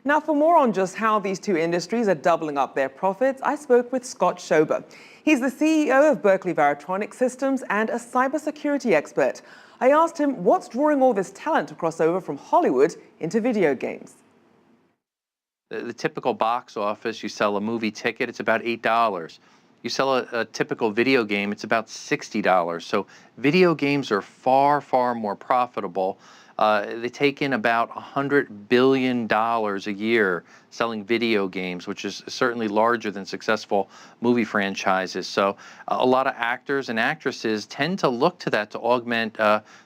Now, for more on just how these two industries are doubling up their profits, I spoke with Scott Schober. He's the CEO of Berkeley Varitronics Systems and a cybersecurity expert. I asked him what's drawing all this talent to cross over from Hollywood into video games. The typical box office, you sell a movie ticket, it's about $8. You sell a typical video game, it's about $60. So video games are far, far more profitable. They take in about $100 billion a year selling video games, which is certainly larger than successful movie franchises. So a lot of actors and actresses tend to look to that to augment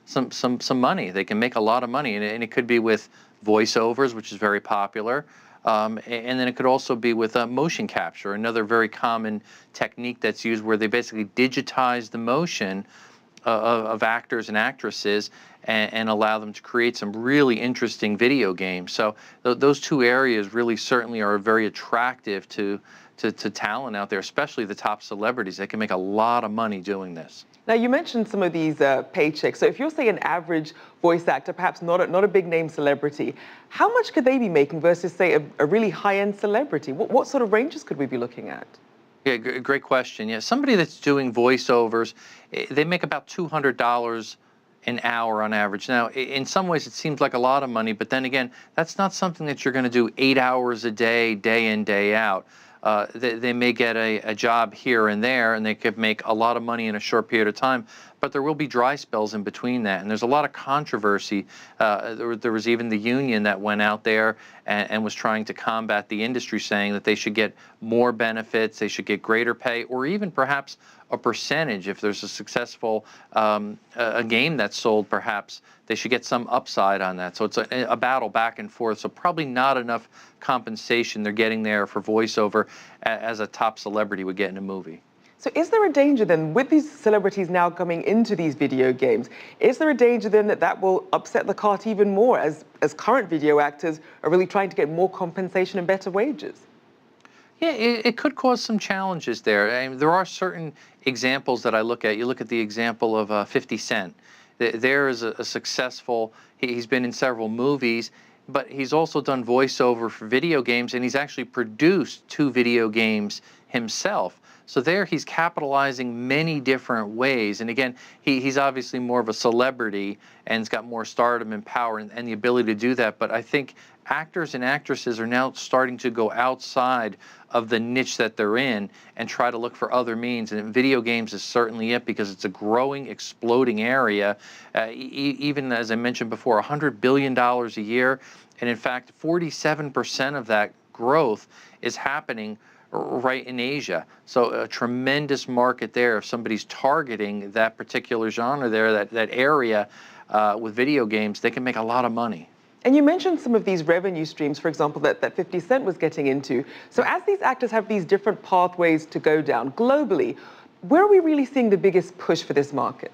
some money. They can make a lot of money, and it could be with voiceovers, which is very popular. And then it could also be with motion capture, another very common technique that's used where they basically digitize the motion of actors and actresses and allow them to create some really interesting video games. So those two areas really certainly are very attractive to talent out there, especially the top celebrities. They can make a lot of money doing this. Now, you mentioned some of these paychecks. So if you're, say, an average voice actor, perhaps not a big-name celebrity, how much could they be making versus, say, a really high-end celebrity? What sort of ranges could we be looking at? Yeah, great question. Yeah, somebody that's doing voiceovers, they make about $200 an hour on average. Now, in some ways, it seems like a lot of money, but then again, that's not something that you're going to do 8 hours a day, day in, day out. They may get a job here and there, and they could make a lot of money in a short period of time, but there will be dry spells in between that, and there's a lot of controversy. There was even the union that went out there and was trying to combat the industry, saying that they should get more benefits, they should get greater pay, or even perhaps a percentage. If there's a successful a game that's sold, perhaps they should get some upside on that. So it's a battle back and forth. So probably not enough compensation they're getting there for voiceover as a top celebrity would get in a movie. So is there a danger then, with these celebrities now coming into these video games, is there a danger then that will upset the cart even more as current video actors are really trying to get more compensation and better wages? Yeah, it could cause some challenges there. I mean, there are certain examples that I look at. You look at the example of 50 Cent. There is a successful, he's been in several movies, but he's also done voiceover for video games, and he's actually produced 2 video games himself. So there he's capitalizing many different ways. And again, he's obviously more of a celebrity and has got more stardom and power and the ability to do that. But I think actors and actresses are now starting to go outside of the niche that they're in and try to look for other means. And video games is certainly it, because it's a growing, exploding area. Even as I mentioned before, $100 billion a year. And in fact, 47% of that growth is happening right in Asia. So a tremendous market there. If somebody's targeting that particular genre there, that area with video games, they can make a lot of money. And you mentioned some of these revenue streams, for example, that 50 Cent was getting into. So as these actors have these different pathways to go down globally, where are we really seeing the biggest push for this market?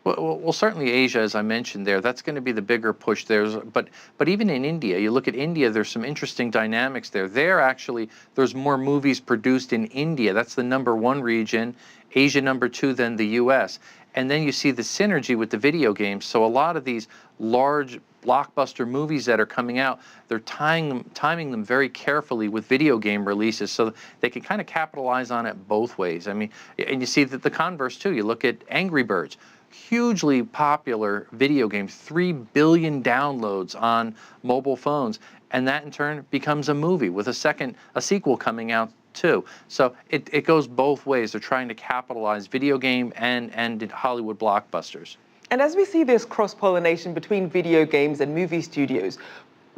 Well, certainly Asia, as I mentioned there, that's going to be the bigger push there. But even in India, you look at India, there's some interesting dynamics there. There's more movies produced in India. That's the #1 region, Asia #2, then the US. And then you see the synergy with the video games. So a lot of these large blockbuster movies that are coming out, they're timing them very carefully with video game releases, so they can kind of capitalize on it both ways. I mean, and you see that the converse too. You look at Angry Birds. Hugely popular video game, 3 billion downloads on mobile phones, and that in turn becomes a movie with a sequel coming out too. So it goes both ways. They're trying to capitalize video game and Hollywood blockbusters. And as we see this cross-pollination between video games and movie studios,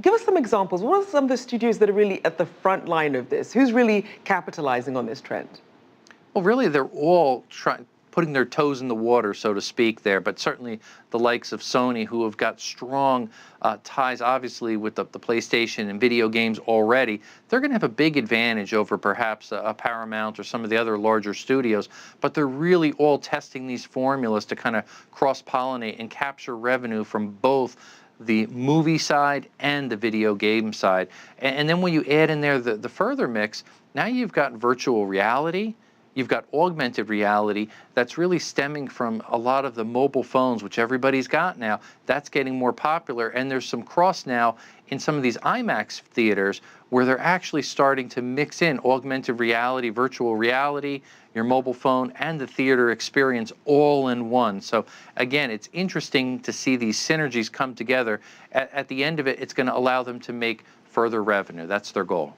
give us some examples. What are some of the studios that are really at the front line of this? Who's really capitalizing on this trend? Well, really, they're all putting their toes in the water, so to speak, there. But certainly the likes of Sony, who have got strong ties, obviously, with the PlayStation and video games already, they're going to have a big advantage over perhaps a Paramount or some of the other larger studios. But they're really all testing these formulas to kind of cross-pollinate and capture revenue from both the movie side and the video game side. And then when you add in there the further mix, now you've got virtual reality, You've got augmented reality that's really stemming from a lot of the mobile phones, which everybody's got now. That's getting more popular, and there's some cross now in some of these IMAX theaters where they're actually starting to mix in augmented reality, virtual reality, your mobile phone, and the theater experience all in one. So again, it's interesting to see these synergies come together. At the end of it, it's going to allow them to make further revenue. That's their goal.